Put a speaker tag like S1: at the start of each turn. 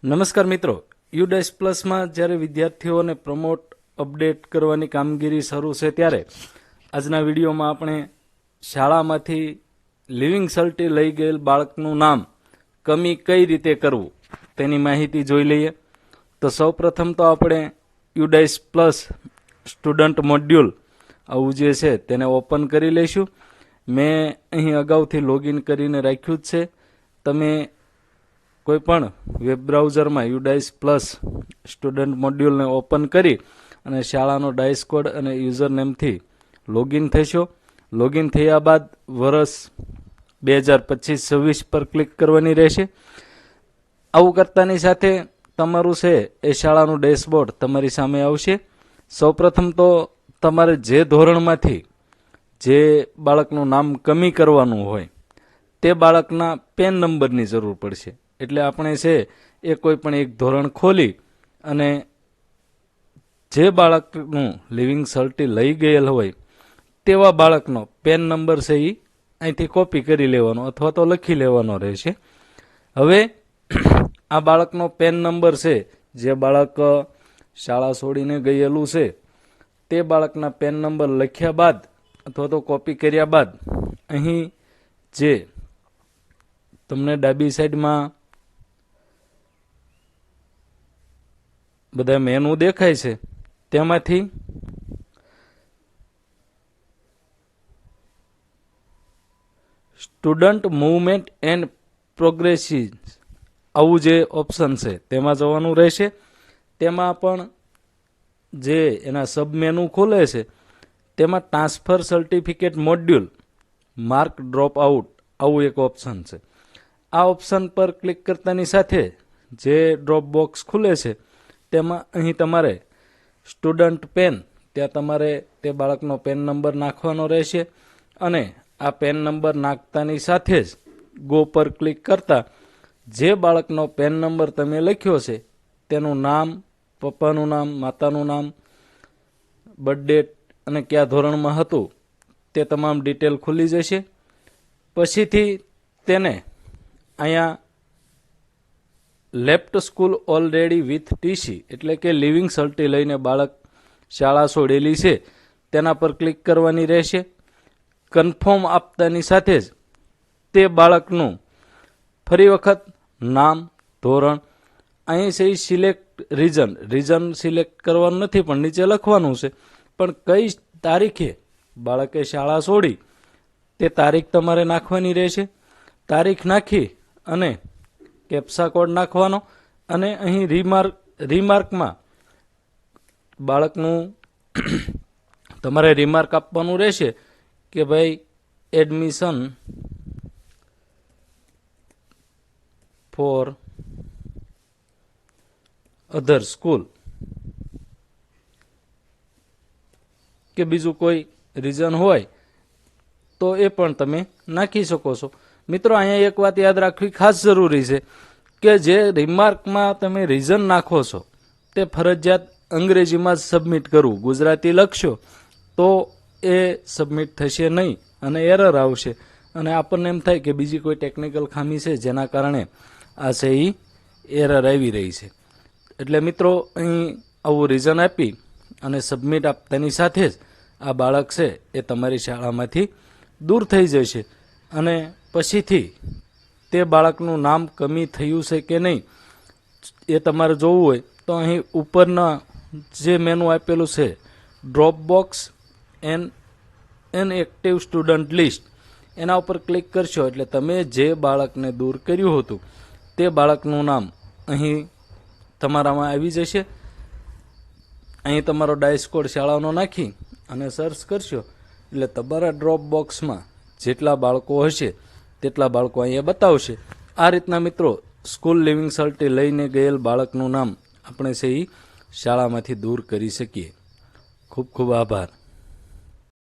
S1: નમસ્કાર મિત્રો, યુડાઇસ પ્લસમાં જ્યારે વિદ્યાર્થીઓને પ્રમોટ અપડેટ કરવાની કામગીરી શરૂ છે ત્યારે આજના વિડીયોમાં આપણે શાળામાંથી લિવિંગ સર્ટી લઈ ગયેલ બાળકનું નામ કમી કઈ રીતે કરવું તેની માહિતી જોઈ લઈએ. તો સૌપ્રથમ તો આપણે યુડાઇસ પ્લસ સ્ટુડન્ટ મોડ્યુલ આવું જે છે તેને ઓપન કરી લઈશું. મેં અહીં અગાઉથી લોગિન કરીને રાખ્યું જ છે. તમે કોઈ પણ વેબ બ્રાઉઝરમાં યુડાઇસ પ્લસ સ્ટુડન્ટ મોડ્યુલને ઓપન કરી અને શાળાનો ડાઇસ કોડ અને યુઝર નેમથી લોગિન થશો. લોગિન થયા બાદ વર્ષ 2025-26 પર ક્લિક કરવાની રહેશે. આવું કરતાની સાથે તમારું છે એ શાળાનું ડેશબોર્ડ તમારી સામે આવશે. સૌપ્રથમ તો તમારે જે ધોરણમાંથી જે બાળકનું નામ કમી કરવાનું હોય તે બાળકના પેન નંબરની જરૂર પડશે. એટલે આપણે છે એ કોઈ પણ એક ધોરણ ખોલી અને જે બાળકનું લિવિંગ સર્ટી લઈ ગયેલ હોય તેવા બાળકનો પેન નંબર છે એ અહીંથી કોપી કરી લેવાનો અથવા તો લખી લેવાનો રહેશે. હવે આ બાળકનો પેન નંબર છે, જે બાળક શાળા છોડીને ગયેલું છે તે બાળકના પેન નંબર લખ્યા બાદ અથવા તો કોપી કર્યા બાદ અહીં જે તમને ડાબી સાઈડમાં બધા મેનુ દેખાય છે તેમાંથી સ્ટુડન્ટ મૂવમેન્ટ એન્ડ પ્રોગ્રેસિવ આવું જે ઓપ્શન છે તેમાં જવાનું રહેશે. તેમાં પણ જે એના સબ મેનુ ખુલે છે તેમાં transfer certificate module mark drop out આવું એક ઓપ્શન છે. આ ઓપ્શન પર ક્લિક કરતાની સાથે જે ડ્રોપ બોક્સ ખુલે છે તેમાં અહીં તમારે સ્ટુડન્ટ પેન ત્યાં તમારે તે બાળકનો પેન નંબર નાખવાનો રહેશે અને આ પેન નંબર નાખતાની સાથે જ ગો પર ક્લિક કરતા જે બાળકનો પેન નંબર તમે લખ્યો છે તેનું નામ, પપ્પાનું નામ, માતાનું નામ, બર્થ ડેટ અને કયા ધોરણમાં હતું તે તમામ ડિટેલ ખુલી જશે. પછીથી તેને અહીંયા left school already with TC એટલે કે લિવિંગ સર્ટી લઈને બાળક શાળા છોડેલી છે તેના પર ક્લિક કરવાની રહેશે. કન્ફર્મ આપતાની સાથે જ તે બાળકનું ફરી વખત નામ, ધોરણ, અહીં છે સિલેક્ટ રીઝન સિલેક્ટ કરવાનું નથી પણ નીચે લખવાનું છે. પણ કઈ તારીખે બાળકે શાળા છોડી તે તારીખ તમારે નાખવાની રહેશે. તારીખ નાખી અને કેપ્સા કોડ નાખવાનો અને અહીં રીમાર્કમાં બાળકનું તમારે રીમાર્ક આપવાનું રહેશે કે ભાઈ એડમિશન ફોર અધર સ્કૂલ કે બીજું કોઈ રીઝન હોય તો એ પણ તમે નાખી શકો છો. મિત્રો, અહીંયા એક વાત યાદ રાખવી ખાસ જરૂરી છે કે જે રિમાર્કમાં તમે રીઝન નાખો છો તે ફરજિયાત અંગ્રેજીમાં જ સબમિટ કરવું. ગુજરાતી લખશો તો એ સબમિટ થશે નહીં અને એરર આવશે અને આપણને એમ થાય કે બીજી કોઈ ટેકનિકલ ખામી છે જેના કારણે આ છે એ એરર આવી રહી છે. એટલે મિત્રો, અહીં આવું રીઝન આપી અને સબમિટ આપતાની સાથે જ આ બાળક છે એ તમારી શાળામાંથી દૂર થઈ જશે અને પછીથી તે બાળકનું નામ કમી થયું છે કે નહીં એ તમારે જોવું હોય તો અહીં ઉપરના જે મેનુ આપેલું છે drop box an active student list એના ઉપર ક્લિક કરશો એટલે તમે જે બાળકને દૂર કર્યું હતું તે બાળકનું નામ અહીં તમારામાં આવી જશે. અહીં તમારો ડાઇસ કોડ શાળાનો નાખી અને સર્ચ કરશો એટલે તમારા ડ્રોપ બોક્સમાં જેટલા બાળકો હશે તેટલા બાળકો અહીંયા બતાવશે. આ રીતના મિત્રો સ્કૂલ લિવિંગ સર્ટી લઈને ગયેલ બાળકનું નામ આપણે છે એ શાળામાંથી દૂર કરી શકીએ. ખૂબ ખૂબ આભાર.